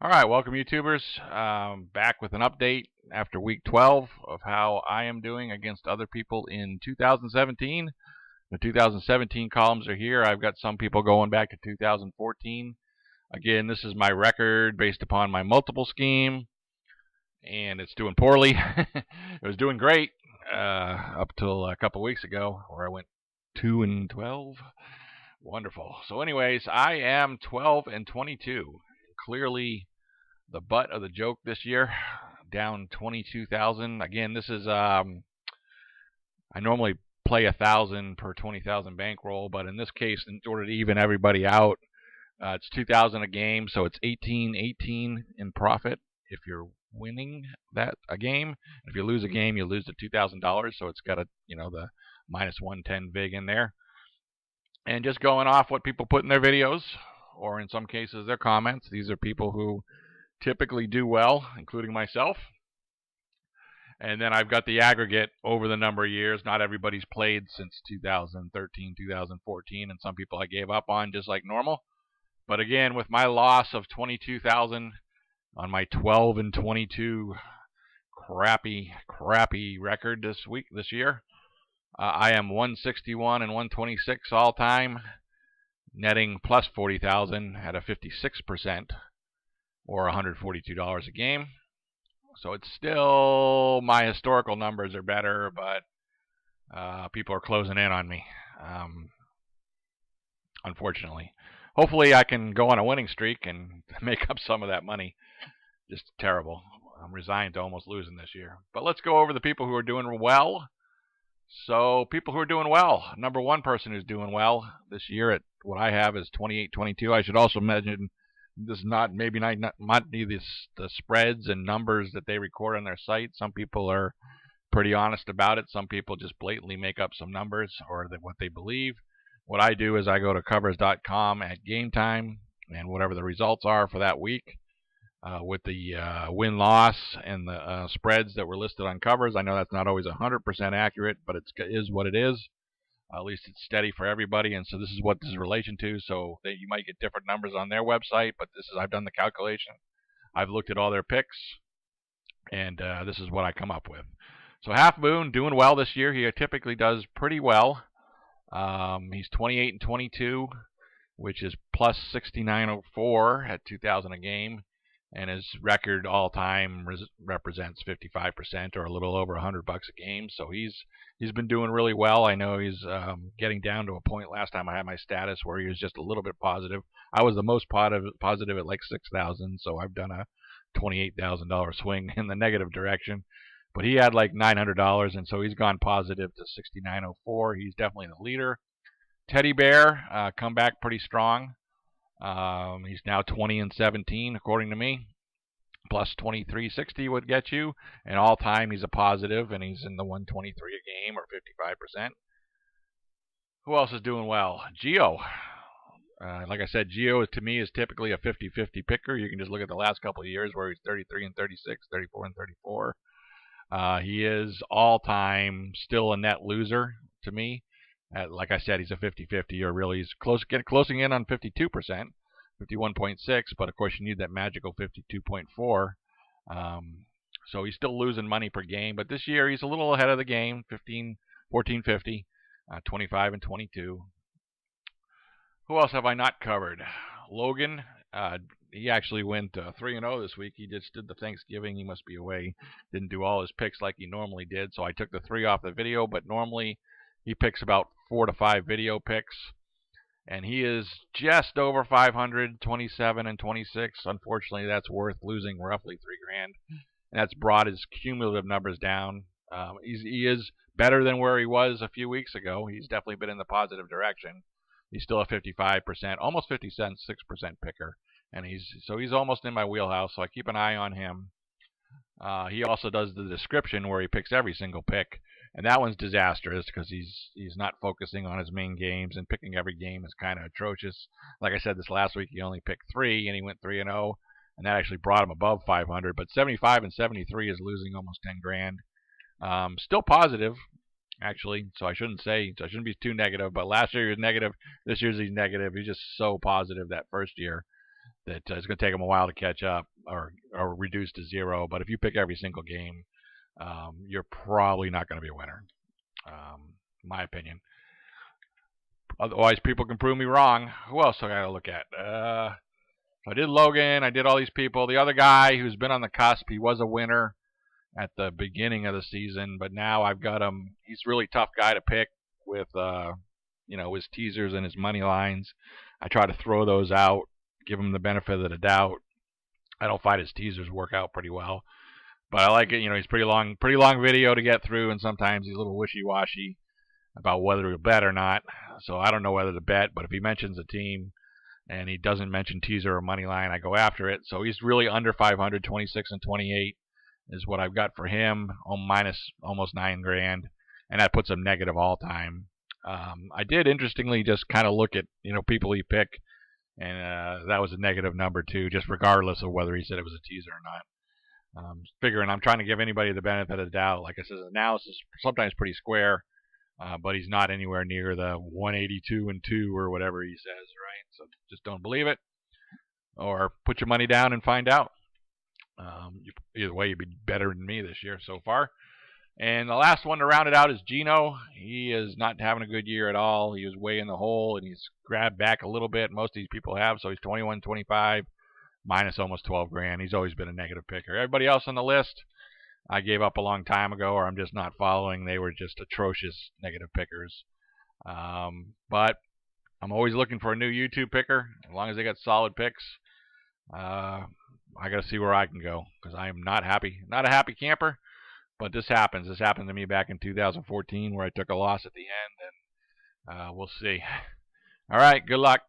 All right, welcome YouTubers. Back with an update after week 12 of how I am doing against other people in 2017. The 2017 columns are here. I've got some people going back to 2014. Again, this is my record based upon my multiple scheme, and it's doing poorly. It was doing great up till a couple weeks ago, where I went 2-12. Wonderful. So, anyways, I am 12-22. Clearly the butt of the joke this year, down 22,000. Again, this is I normally play 1,000 per 20,000 bankroll, but in this case, in order to even everybody out, it's 2,000 a game, so it's 18 in profit if you're winning a game. If you lose a game, you lose the $2,000, so it's got the minus 110 vig in there. And just going off what people put in their videos, or in some cases their comments, these are people who typically do well, including myself. And then I've got the aggregate over the number of years. Not everybody's played since 2013, 2014, and some people I gave up on just like normal. But again, with my loss of 22,000 on my 12-22 crappy record this year, I am 161 and 126 all time, netting plus 40,000 at a 56%. Or $142 a game. So it's still, my historical numbers are better, but people are closing in on me, unfortunately. Hopefully I can go on a winning streak and make up some of that money. Just terrible. I'm resigned to almost losing this year. But let's go over the people who are doing well. So people who are doing well. Number one person who's doing well this year at what I have is 28-22. I should also mention this is not be the spreads and numbers that they record on their site. Some people are pretty honest about it. Some people just blatantly make up some numbers or what they believe. What I do is I go to covers.com at game time, and whatever the results are for that week, with the win-loss and the spreads that were listed on covers. I know that's not always 100% accurate, but it is what it is. At least it's steady for everybody, and so this is what this is in relation to. So you might get different numbers on their website, but I've done the calculation. I've looked at all their picks, and this is what I come up with. So Half Moon doing well this year. He typically does pretty well. He's 28-22, which is plus 6904 at 2,000 a game. And his record all-time represents 55%, or a little over $100 a game. So he's been doing really well. I know he's getting down to a point. Last time I had my status where he was just a little bit positive. I was the most positive at like 6,000, so I've done a $28,000 swing in the negative direction. But he had like $900, and so he's gone positive to 6904. He's definitely the leader. Teddy Bear come back pretty strong. He's now 20-17 according to me. Plus 2360 would get you, and all time he's a positive, and he's in the 123 a game or 55%. Who else is doing well? Geo. Like I said, Geo to me is typically a 50-50 picker. You can just look at the last couple of years where he's 33-36, 34-34. He is all time still a net loser to me. Like I said, he's a 50-50, or really he's closing in on 52%, 51.6, but of course you need that magical 52.4. So he's still losing money per game, but this year he's a little ahead of the game, 14-50, 25-22. Who else have I not covered? Logan, he actually went 3-0 this week. He just did the Thanksgiving. He must be away. Didn't do all his picks like he normally did, so I took the 3 off the video, but normally he picks about 4 to 5 video picks, and he is just over 500, 27-26. Unfortunately, that's worth losing roughly $3,000, and that's brought his cumulative numbers down. He is better than where he was a few weeks ago. He's definitely been in the positive direction. He's still a 55%, almost 56% picker, and he's almost in my wheelhouse. So I keep an eye on him. He also does the description where he picks every single pick, and that one's disastrous because he's not focusing on his main games, and picking every game is kind of atrocious. Like I said, this last week he only picked 3, and he went 3-0, and that actually brought him above 500. But 75-73 is losing almost $10,000. Still positive, actually, so I shouldn't be too negative. But last year he was negative. This year he's negative. He's just so positive that first year. that it's going to take them a while to catch up or reduce to zero. But if you pick every single game, you're probably not going to be a winner, in my opinion. Otherwise, people can prove me wrong. Who else I got to look at? I did Logan. I did all these people. The other guy who's been on the cusp, he was a winner at the beginning of the season, but now I've got him. He's a really tough guy to pick with, his teasers and his money lines. I try to throw those out, give him the benefit of the doubt. I don't find his teasers work out pretty well, but I like it. He's pretty long video to get through, and sometimes he's a little wishy-washy about whether he'll bet or not. So I don't know whether to bet, but if he mentions a team and he doesn't mention teaser or money line, I go after it. So he's really under 500, 26 and 28 is what I've got for him, minus almost $9,000, and that puts him negative all time. I did interestingly just kind of look at people he picked, and that was a negative number too, just regardless of whether he said it was a teaser or not. Figuring I'm trying to give anybody the benefit of the doubt. Like I said, analysis is sometimes pretty square, but he's not anywhere near the 182 and 2 or whatever he says, right? So just don't believe it, or put your money down and find out. Either way, you'd be better than me this year so far. And the last one to round it out is Gino. He is not having a good year at all. He was way in the hole, and he's grabbed back a little bit. Most of these people have, so he's 21-25, minus almost $12,000. He's always been a negative picker. Everybody else on the list, I gave up a long time ago, or I'm just not following. They were just atrocious negative pickers. But I'm always looking for a new YouTube picker, as long as they got solid picks. I got to see where I can go, because I am not happy. Not a happy camper, but this happens. This happened to me back in 2014 where I took a loss at the end, and we'll see. All right, good luck.